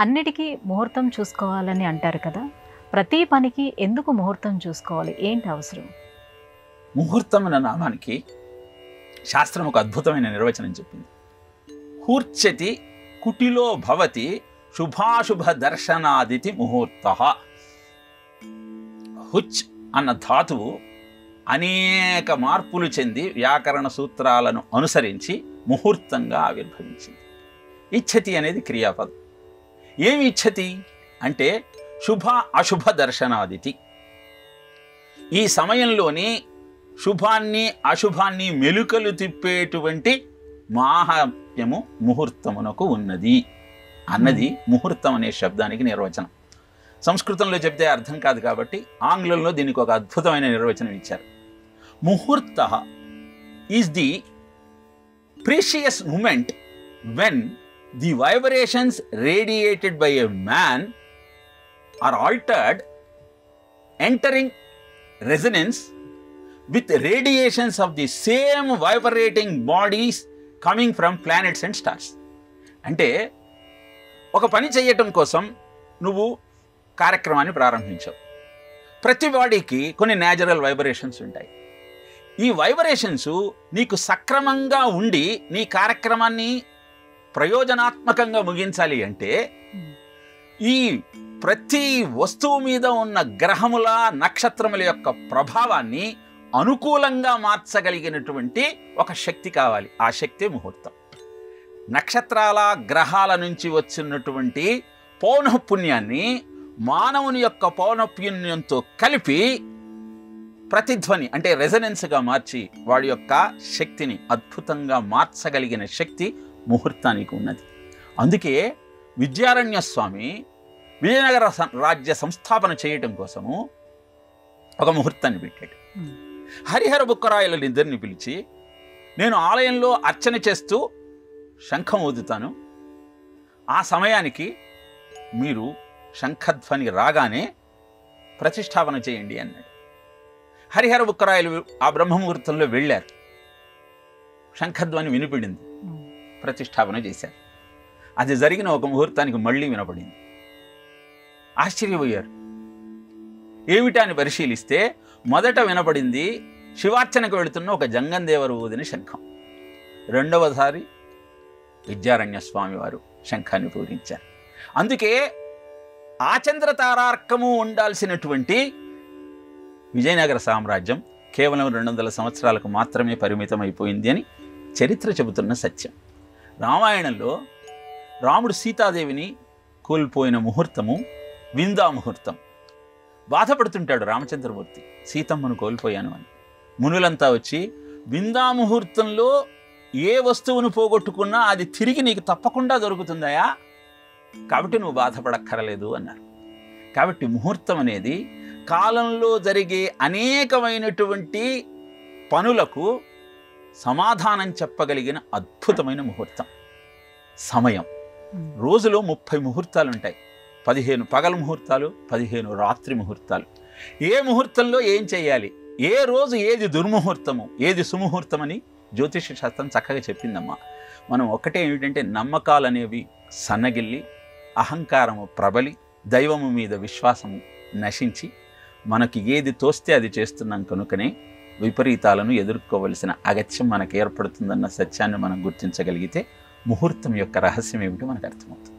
అన్నిటికీ ముహూర్తం చూసుకోవాలని అంటారు కదా, ప్రతి పనికి ఎందుకు ముహూర్తం చూసుకోవాలి, ఏంటి అవసరం? ముహూర్తం అన్న నామానికి శాస్త్రం ఒక అద్భుతమైన నిర్వచనం చెప్పింది. హూర్చతి కుటిలో భవతి శుభాశుభ దర్శనాదితి ముహూర్త. హుచ్ అన్న ధాతువు అనేక మార్పులు చెంది వ్యాకరణ సూత్రాలను అనుసరించి ముహూర్తంగా ఆవిర్భవించింది. ఇచ్చతి అనేది క్రియాపదం. ఏమి ఇచ్చతి అంటే శుభ అశుభ దర్శనాదితి. ఈ సమయంలోని శుభాన్ని అశుభాన్ని మెలుకలు తిప్పేటువంటి మాహాత్మ్యము ముహూర్తమునకు ఉన్నది అన్నది ముహూర్తం అనే శబ్దానికి నిర్వచనం. సంస్కృతంలో చెప్తే అర్థం కాదు కాబట్టి ఆంగ్లంలో దీనికి ఒక అద్భుతమైన నిర్వచనం ఇచ్చారు. Muhurta is the precious moment when the vibrations radiated by a man are altered entering resonance with radiations of the same vibrating bodies coming from planets and stars. అంటే ఒక పని చేయటం కోసం నువ్వు కార్యక్రమాన్ని ప్రారంభించావు. ప్రతి బాడీకి కొన్ని న్యాచురల్ వైబ్రేషన్స్ ఉంటాయి. ఈ వైబ్రేషన్స్ నీకు సక్రమంగా ఉండి నీ కార్యక్రమాన్ని ప్రయోజనాత్మకంగా ముగించాలి అంటే ఈ ప్రతి వస్తువు మీద ఉన్న గ్రహముల నక్షత్రముల యొక్క ప్రభావాన్ని అనుకూలంగా మార్చగలిగినటువంటి ఒక శక్తి కావాలి. ఆ శక్తి ముహూర్తం. నక్షత్రాల గ్రహాల నుంచి వచ్చినటువంటి పౌనఃపుణ్యాన్ని మానవుని యొక్క పౌనఃపుణ్యంతో కలిపి ప్రతిధ్వని అంటే రెజనెన్స్గా మార్చి వాడి యొక్క శక్తిని అద్భుతంగా మార్చగలిగిన శక్తి ముహూర్తానికి ఉన్నది. అందుకే విద్యారణ్య స్వామి విజయనగర రాజ్య సంస్థాపన చేయటం కోసము ఒక ముహూర్తాన్ని పెట్టాడు. హరిహర బుక్కరాయలను ఇద్దరిని పిలిచి, నేను ఆలయంలో అర్చన చేస్తూ శంఖం ఊదుతాను, ఆ సమయానికి మీరు శంఖధ్వని రాగానే ప్రతిష్టాపన చేయండి అన్నాడు. హరిహర బుక్కరాయలు ఆ బ్రహ్మముహూర్తంలో వెళ్ళారు. శంఖధ్వని వినిపడింది, ప్రతిష్టాపన చేశారు. అది జరిగిన ఒక ముహూర్తానికి మళ్ళీ వినపడింది. ఆశ్చర్యపోయారు. ఏమిటా అని పరిశీలిస్తే మొదట వినపడింది శివార్చనకు వెళుతున్న ఒక జంగందేవరు ఊదిన శంఖం. రెండవసారి విద్యారణ్య స్వామి వారు శంఖాన్ని పూరించారు. అందుకే ఆచంద్ర తారార్కము ఉండాల్సినటువంటి విజయనగర సామ్రాజ్యం కేవలం 200 సంవత్సరాలకు మాత్రమే పరిమితం అయిపోయింది అని చరిత్ర చెబుతున్న సత్యం. రామాయణంలో రాముడు సీతాదేవిని కోల్పోయిన ముహూర్తము విందా ముహూర్తం. బాధపడుతుంటాడు రామచంద్రమూర్తి, సీతమ్మను కోల్పోయాను అని. మునులంతా వచ్చి, విందా ముహూర్తంలో ఏ వస్తువును పోగొట్టుకున్నా అది తిరిగి నీకు తప్పకుండా దొరుకుతుందయా, కాబట్టి నువ్వు బాధపడక్కరలేదు అన్నారు. కాబట్టి ముహూర్తం అనేది కాలంలో జరిగే అనేకమైనటువంటి పనులకు సమాధానం చెప్పగలిగిన అద్భుతమైన ముహూర్తం. సమయం రోజులో 30 ముహూర్తాలు ఉంటాయి. 15 పగల ముహూర్తాలు, 15 రాత్రి ముహూర్తాలు. ఏ ముహూర్తంలో ఏం చేయాలి, ఏ రోజు ఏది దుర్ముహూర్తము, ఏది సుముహూర్తమని జ్యోతిష శాస్త్రం చక్కగా చెప్పిందమ్మా. మనం ఒక్కటే ఏమిటంటే నమ్మకాలు అనేవి సన్నగిల్లి, అహంకారము ప్రబలి, దైవము మీద విశ్వాసము నశించి, మనకి ఏది తోస్తే అది చేస్తున్నాం కనుకనే విపరీతాలను ఎదుర్కోవలసిన అగత్యం మనకు ఏర్పడుతుందన్న సత్యాన్ని మనం గుర్తించగలిగితే ముహూర్తం యొక్క రహస్యం ఏమిటో మనకు అర్థమవుతుంది.